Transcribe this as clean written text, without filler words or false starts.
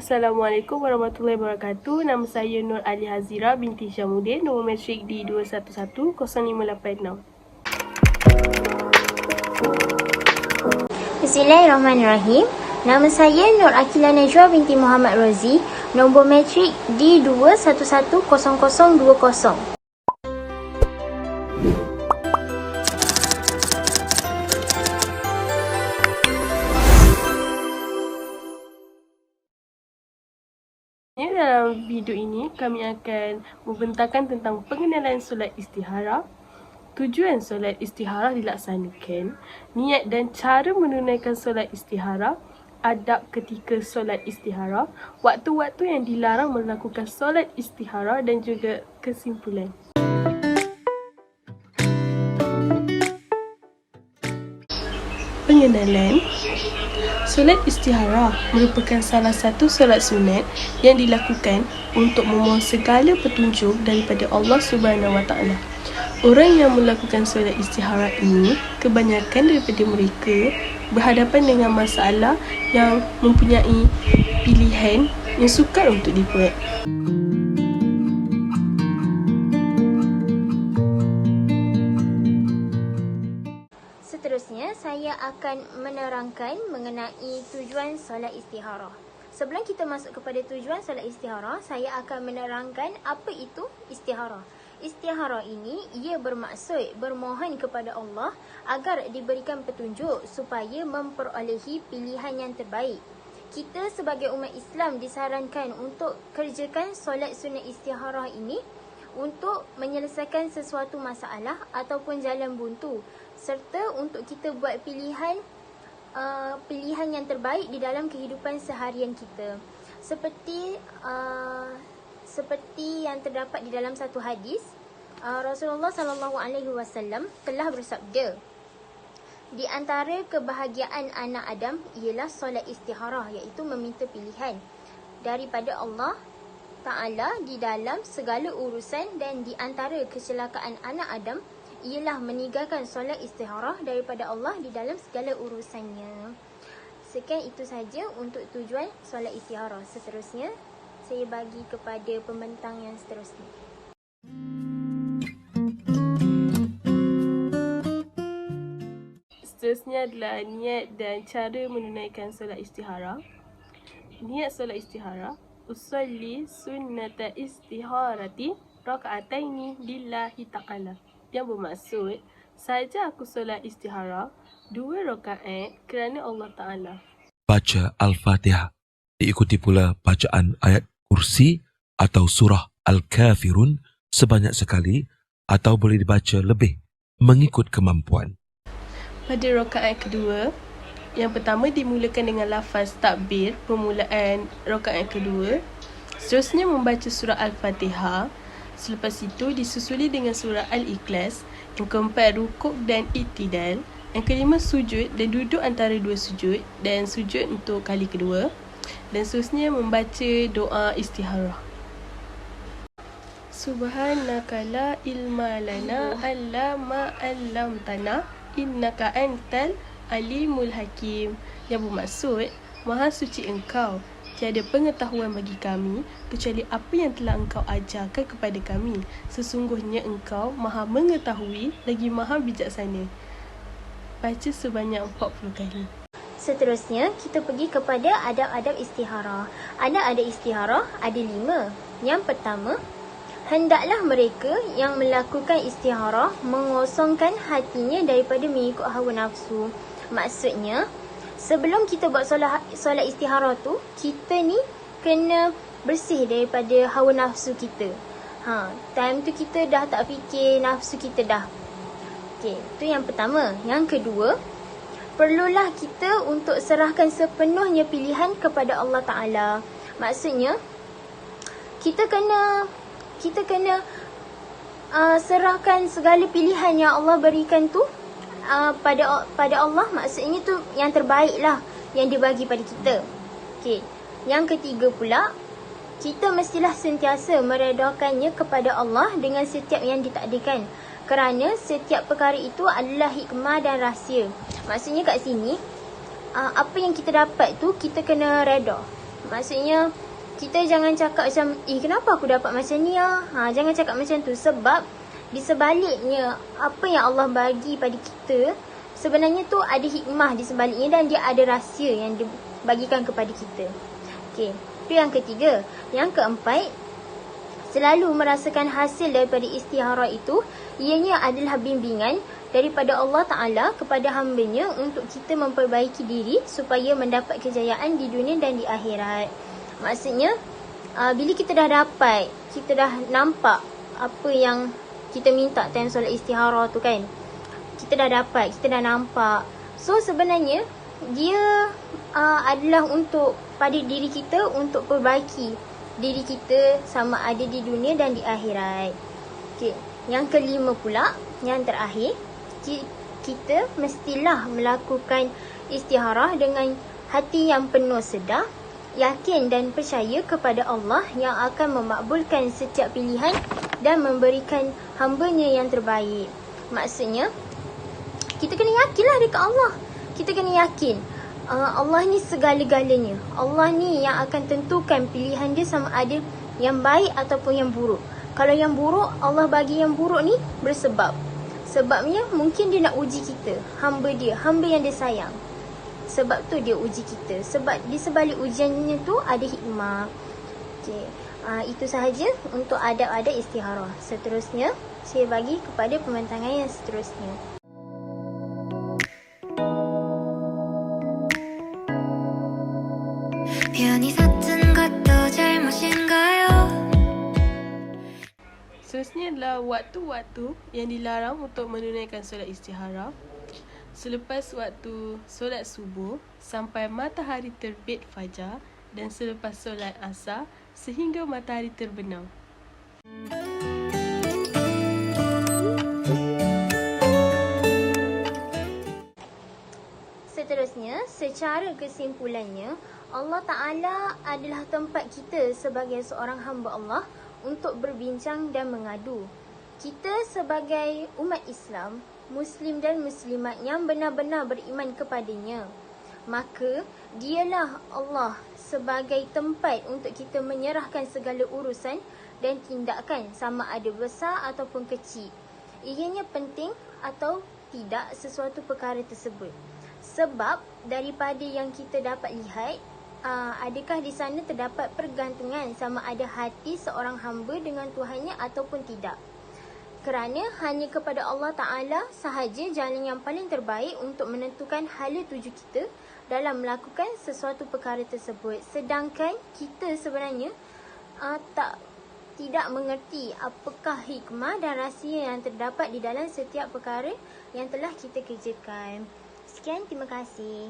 Assalamualaikum warahmatullahi wabarakatuh. Nama saya Nur Ali Hazira binti Syamuddin. Nombor matrik D2110586. Bismillahirrahmanirrahim. Nama saya Nur Akila Najwa binti Muhammad Rozi. Nombor matrik D2110020. Dalam video ini, kami akan membentangkan tentang pengenalan solat istikharah, tujuan solat istikharah dilaksanakan, niat dan cara menunaikan solat istikharah, adab ketika solat istikharah, waktu-waktu yang dilarang melakukan solat istikharah dan juga kesimpulan. Pengenalan. Solat istikharah merupakan salah satu solat sunat yang dilakukan untuk memohon segala petunjuk daripada Allah SWT. Orang yang melakukan solat istikharah ini, kebanyakan daripada mereka berhadapan dengan masalah yang mempunyai pilihan yang sukar untuk dibuat. Seterusnya, saya akan menerangkan mengenai tujuan solat istikharah. Sebelum kita masuk kepada tujuan solat istikharah, saya akan menerangkan apa itu istikharah. Istikharah ini, ia bermaksud bermohon kepada Allah agar diberikan petunjuk supaya memperolehi pilihan yang terbaik. Kita sebagai umat Islam disarankan untuk kerjakan solat sunat istikharah ini untuk menyelesaikan sesuatu masalah ataupun jalan buntu, serta untuk kita buat pilihan yang terbaik di dalam kehidupan seharian kita. Seperti yang terdapat di dalam satu hadis, Rasulullah SAW telah bersabda, di antara kebahagiaan anak Adam ialah solat istikharah, iaitu meminta pilihan daripada Allah Ta'ala di dalam segala urusan, dan di antara kecelakaan anak Adam ialah meninggalkan solat istikharah daripada Allah di dalam segala urusannya. Sekian itu saja untuk tujuan solat istikharah. Seterusnya, saya bagi kepada pembentang yang seterusnya. Seterusnya adalah niat dan cara menunaikan solat istikharah. Niat solat istikharah, usolli sunnata istikharati raka'ataini lillahi ta'ala, yang bermaksud, saja aku solat istikharah 2 rakaat kerana Allah Ta'ala. Baca Al-Fatihah, diikuti pula bacaan ayat kursi atau surah Al-Kafirun sebanyak sekali, atau boleh dibaca lebih mengikut kemampuan. Pada rakaat kedua, yang pertama dimulakan dengan lafaz takbir, permulaan rakaat kedua. Seterusnya membaca surah Al-Fatihah. Selepas itu disusuli dengan surah Al-Ikhlas. Yang keempat, rukuk dan iktidal. Yang kelima, sujud dan duduk antara dua sujud, dan sujud untuk kali kedua. Dan seterusnya membaca doa istikharah. Subhanaka la ilma lana alla ma 'allamtana innaka antal alimul hakim, yang bermaksud, Maha suci Engkau, tiada pengetahuan bagi kami kecuali apa yang telah Engkau ajarkan kepada kami. Sesungguhnya Engkau Maha mengetahui lagi Maha bijaksana. Baca sebanyak 40 kali. Seterusnya, kita pergi kepada adab-adab istikharah. Adab-adab istikharah ada 5. Yang pertama, hendaklah mereka yang melakukan istikharah mengosongkan hatinya daripada mengikut hawa nafsu. Maksudnya, sebelum kita buat solat istikharah tu, kita ni kena bersih daripada hawa nafsu kita. Time tu kita dah tak fikir nafsu kita dah. Okey, tu yang pertama. Yang kedua, perlulah kita untuk serahkan sepenuhnya pilihan kepada Allah Ta'ala. Maksudnya, kita kena serahkan segala pilihan yang Allah berikan tu pada Allah. Maksudnya tu yang terbaik lah yang dibagi pada kita. Okey. Yang ketiga pula, kita mestilah sentiasa meredakannya kepada Allah dengan setiap yang ditakdirkan, kerana setiap perkara itu adalah hikmah dan rahsia. Maksudnya kat sini, apa yang kita dapat tu kita kena reda. Maksudnya kita jangan cakap macam, kenapa aku dapat macam ni ah? Jangan cakap macam tu, sebab di sebaliknya apa yang Allah bagi pada kita, sebenarnya tu ada hikmah di sebaliknya dan dia ada rahsia yang dibagikan kepada kita. Okey, itu yang ketiga. Yang keempat, selalu merasakan hasil daripada istihara itu, ianya adalah bimbingan daripada Allah Ta'ala kepada hamba-Nya untuk kita memperbaiki diri supaya mendapat kejayaan di dunia dan di akhirat. Maksudnya, bila kita dah dapat, kita dah nampak apa yang kita minta time solat istihara tu kan, kita dah dapat, kita dah nampak. So sebenarnya dia adalah untuk pada diri kita, untuk perbaiki diri kita sama ada di dunia dan di akhirat. Okey, yang kelima pula, yang terakhir, kita mestilah melakukan istiharah dengan hati yang penuh sedar, yakin dan percaya kepada Allah yang akan memakbulkan setiap pilihan dan memberikan hamba-Nya yang terbaik. Maksudnya, kita kena yakinlah dekat Allah. Kita kena yakin Allah ni segala-galanya. Allah ni yang akan tentukan pilihan dia sama ada yang baik ataupun yang buruk. Kalau yang buruk, Allah bagi yang buruk ni bersebab. Sebabnya mungkin dia nak uji kita, hamba dia, hamba yang dia sayang. Sebab tu dia uji kita. Sebab di sebalik ujiannya tu ada hikmah. Okey, itu sahaja untuk adab-adab istiharah. Seterusnya, saya bagi kepada pembentangan yang seterusnya. Seterusnya adalah waktu-waktu yang dilarang untuk menunaikan solat istihara. Selepas waktu solat subuh sampai matahari terbit fajar dan selepas solat asar sehingga matahari terbenam. Seterusnya, secara kesimpulannya, Allah Ta'ala adalah tempat kita sebagai seorang hamba Allah untuk berbincang dan mengadu. Kita sebagai umat Islam, Muslim dan Muslimat yang benar-benar beriman kepadanya, maka dialah Allah sebagai tempat untuk kita menyerahkan segala urusan dan tindakan sama ada besar ataupun kecil. Ianya penting atau tidak sesuatu perkara tersebut. Sebab daripada yang kita dapat lihat, adakah di sana terdapat pergantungan sama ada hati seorang hamba dengan Tuhannya ataupun tidak. Kerana hanya kepada Allah Ta'ala sahaja jalan yang paling terbaik untuk menentukan hala tuju kita dalam melakukan sesuatu perkara tersebut. Sedangkan kita sebenarnya tidak mengerti apakah hikmah dan rahsia yang terdapat di dalam setiap perkara yang telah kita kerjakan. Sekian, terima kasih.